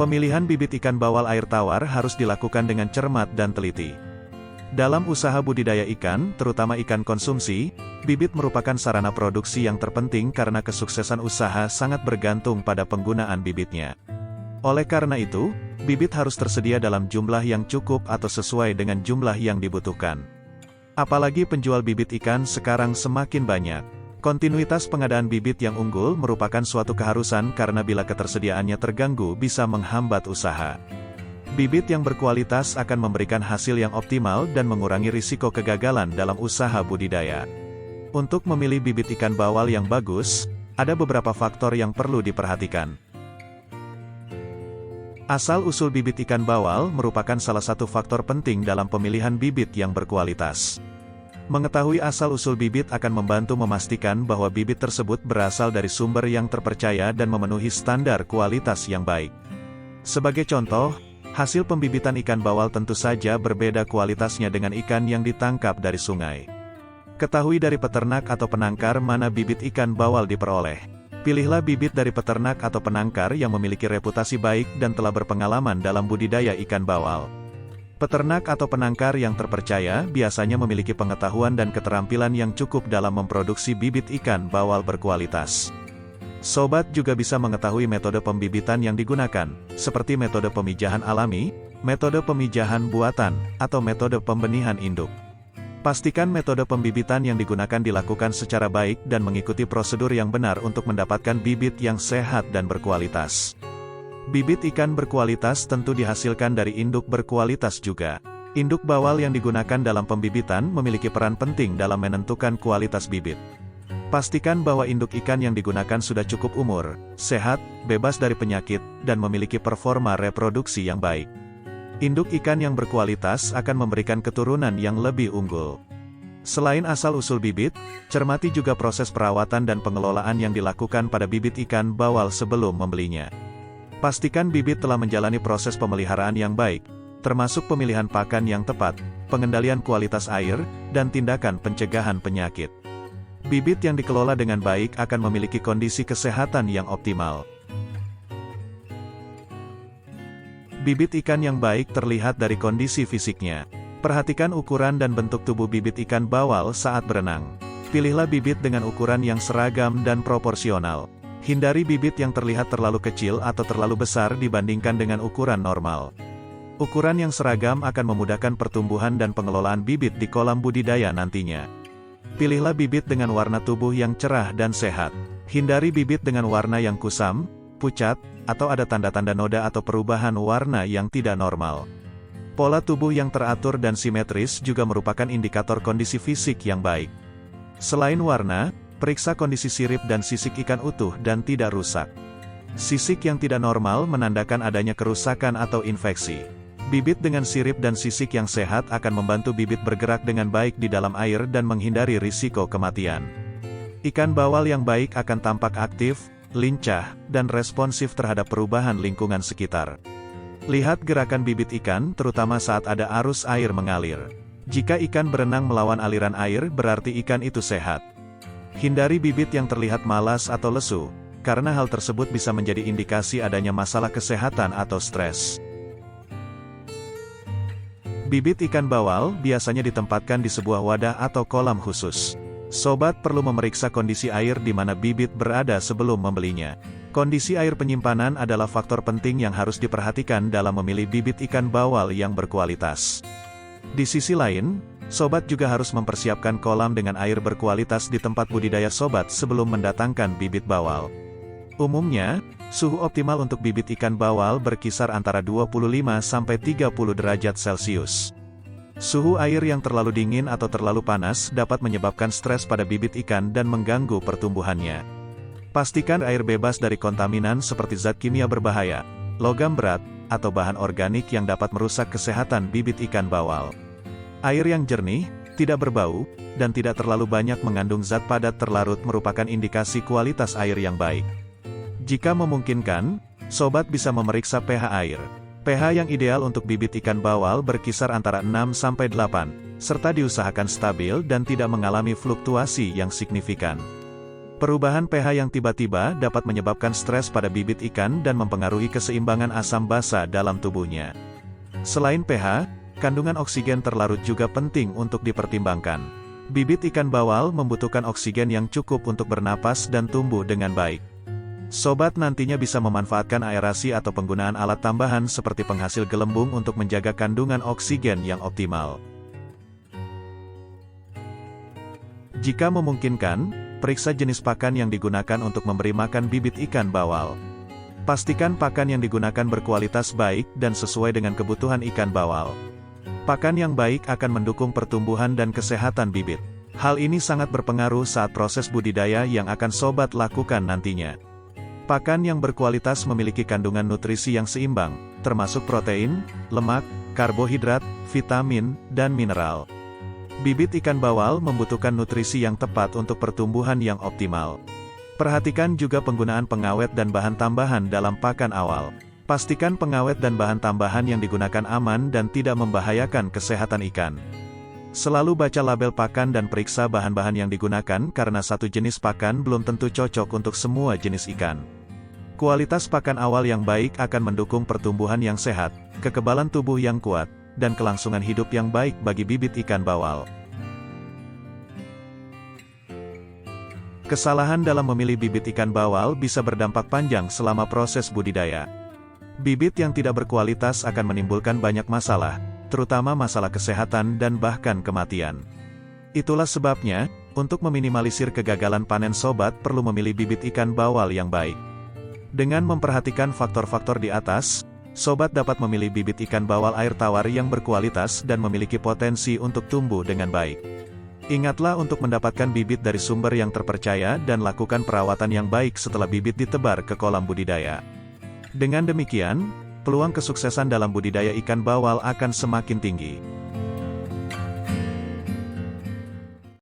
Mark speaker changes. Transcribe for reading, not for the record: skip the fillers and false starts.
Speaker 1: Pemilihan bibit ikan bawal air tawar harus dilakukan dengan cermat dan teliti. Dalam usaha budidaya ikan, terutama ikan konsumsi, bibit merupakan sarana produksi yang terpenting karena kesuksesan usaha sangat bergantung pada penggunaan bibitnya. Oleh karena itu, bibit harus tersedia dalam jumlah yang cukup atau sesuai dengan jumlah yang dibutuhkan. Apalagi penjual bibit ikan sekarang semakin banyak. Kontinuitas pengadaan bibit yang unggul merupakan suatu keharusan karena bila ketersediaannya terganggu bisa menghambat usaha. Bibit yang berkualitas akan memberikan hasil yang optimal dan mengurangi risiko kegagalan dalam usaha budidaya. Untuk memilih bibit ikan bawal yang bagus, ada beberapa faktor yang perlu diperhatikan. Asal-usul bibit ikan bawal merupakan salah satu faktor penting dalam pemilihan bibit yang berkualitas. Mengetahui asal-usul bibit akan membantu memastikan bahwa bibit tersebut berasal dari sumber yang terpercaya dan memenuhi standar kualitas yang baik. Sebagai contoh, hasil pembibitan ikan bawal tentu saja berbeda kualitasnya dengan ikan yang ditangkap dari sungai. Ketahui dari peternak atau penangkar mana bibit ikan bawal diperoleh. Pilihlah bibit dari peternak atau penangkar yang memiliki reputasi baik dan telah berpengalaman dalam budidaya ikan bawal. Peternak atau penangkar yang terpercaya biasanya memiliki pengetahuan dan keterampilan yang cukup dalam memproduksi bibit ikan bawal berkualitas. Sobat juga bisa mengetahui metode pembibitan yang digunakan, seperti metode pemijahan alami, metode pemijahan buatan, atau metode pembenihan induk. Pastikan metode pembibitan yang digunakan dilakukan secara baik dan mengikuti prosedur yang benar untuk mendapatkan bibit yang sehat dan berkualitas. Bibit ikan berkualitas tentu dihasilkan dari induk berkualitas juga. Induk bawal yang digunakan dalam pembibitan memiliki peran penting dalam menentukan kualitas bibit. Pastikan bahwa induk ikan yang digunakan sudah cukup umur, sehat, bebas dari penyakit, dan memiliki performa reproduksi yang baik. Induk ikan yang berkualitas akan memberikan keturunan yang lebih unggul. Selain asal-usul bibit, cermati juga proses perawatan dan pengelolaan yang dilakukan pada bibit ikan bawal sebelum membelinya. Pastikan bibit telah menjalani proses pemeliharaan yang baik, termasuk pemilihan pakan yang tepat, pengendalian kualitas air, dan tindakan pencegahan penyakit. Bibit yang dikelola dengan baik akan memiliki kondisi kesehatan yang optimal. Bibit ikan yang baik terlihat dari kondisi fisiknya. Perhatikan ukuran dan bentuk tubuh bibit ikan bawal saat berenang. Pilihlah bibit dengan ukuran yang seragam dan proporsional. Hindari bibit yang terlihat terlalu kecil atau terlalu besar dibandingkan dengan ukuran normal. Ukuran yang seragam akan memudahkan pertumbuhan dan pengelolaan bibit di kolam budidaya nantinya. Pilihlah bibit dengan warna tubuh yang cerah dan sehat. Hindari bibit dengan warna yang kusam, pucat, atau ada tanda-tanda noda atau perubahan warna yang tidak normal. Pola tubuh yang teratur dan simetris juga merupakan indikator kondisi fisik yang baik. Selain warna, periksa kondisi sirip dan sisik ikan utuh dan tidak rusak. Sisik yang tidak normal menandakan adanya kerusakan atau infeksi. Bibit dengan sirip dan sisik yang sehat akan membantu bibit bergerak dengan baik di dalam air dan menghindari risiko kematian. Ikan bawal yang baik akan tampak aktif, lincah, dan responsif terhadap perubahan lingkungan sekitar. Lihat gerakan bibit ikan terutama saat ada arus air mengalir. Jika ikan berenang melawan aliran air berarti ikan itu sehat. Hindari bibit yang terlihat malas atau lesu, karena hal tersebut bisa menjadi indikasi adanya masalah kesehatan atau stres. Bibit ikan bawal biasanya ditempatkan di sebuah wadah atau kolam khusus. Sobat perlu memeriksa kondisi air di mana bibit berada sebelum membelinya. Kondisi air penyimpanan adalah faktor penting yang harus diperhatikan dalam memilih bibit ikan bawal yang berkualitas. Di sisi lain, sobat juga harus mempersiapkan kolam dengan air berkualitas di tempat budidaya sobat sebelum mendatangkan bibit bawal. Umumnya, suhu optimal untuk bibit ikan bawal berkisar antara 25–30 derajat Celcius. Suhu air yang terlalu dingin atau terlalu panas dapat menyebabkan stres pada bibit ikan dan mengganggu pertumbuhannya. Pastikan air bebas dari kontaminan seperti zat kimia berbahaya, logam berat, atau bahan organik yang dapat merusak kesehatan bibit ikan bawal. Air yang jernih, tidak berbau, dan tidak terlalu banyak mengandung zat padat terlarut merupakan indikasi kualitas air yang baik. Jika memungkinkan, sobat bisa memeriksa pH air. pH yang ideal untuk bibit ikan bawal berkisar antara 6–8, serta diusahakan stabil dan tidak mengalami fluktuasi yang signifikan. Perubahan pH yang tiba-tiba dapat menyebabkan stres pada bibit ikan dan mempengaruhi keseimbangan asam basa dalam tubuhnya. Selain pH, kandungan oksigen terlarut juga penting untuk dipertimbangkan. Bibit ikan bawal membutuhkan oksigen yang cukup untuk bernapas dan tumbuh dengan baik. Sobat nantinya bisa memanfaatkan aerasi atau penggunaan alat tambahan seperti penghasil gelembung untuk menjaga kandungan oksigen yang optimal. Jika memungkinkan, periksa jenis pakan yang digunakan untuk memberi makan bibit ikan bawal. Pastikan pakan yang digunakan berkualitas baik dan sesuai dengan kebutuhan ikan bawal. Pakan yang baik akan mendukung pertumbuhan dan kesehatan bibit. Hal ini sangat berpengaruh saat proses budidaya yang akan sobat lakukan nantinya. Pakan yang berkualitas memiliki kandungan nutrisi yang seimbang, termasuk protein, lemak, karbohidrat, vitamin, dan mineral. Bibit ikan bawal membutuhkan nutrisi yang tepat untuk pertumbuhan yang optimal. Perhatikan juga penggunaan pengawet dan bahan tambahan dalam pakan awal. Pastikan pengawet dan bahan tambahan yang digunakan aman dan tidak membahayakan kesehatan ikan. Selalu baca label pakan dan periksa bahan-bahan yang digunakan karena satu jenis pakan belum tentu cocok untuk semua jenis ikan. Kualitas pakan awal yang baik akan mendukung pertumbuhan yang sehat, kekebalan tubuh yang kuat, dan kelangsungan hidup yang baik bagi bibit ikan bawal. Kesalahan dalam memilih bibit ikan bawal bisa berdampak panjang selama proses budidaya. Bibit yang tidak berkualitas akan menimbulkan banyak masalah, terutama masalah kesehatan dan bahkan kematian. Itulah sebabnya, untuk meminimalisir kegagalan panen sobat perlu memilih bibit ikan bawal yang baik. Dengan memperhatikan faktor-faktor di atas, sobat dapat memilih bibit ikan bawal air tawar yang berkualitas dan memiliki potensi untuk tumbuh dengan baik. Ingatlah untuk mendapatkan bibit dari sumber yang terpercaya dan lakukan perawatan yang baik setelah bibit ditebar ke kolam budidaya. Dengan demikian, peluang kesuksesan dalam budidaya ikan bawal akan semakin tinggi.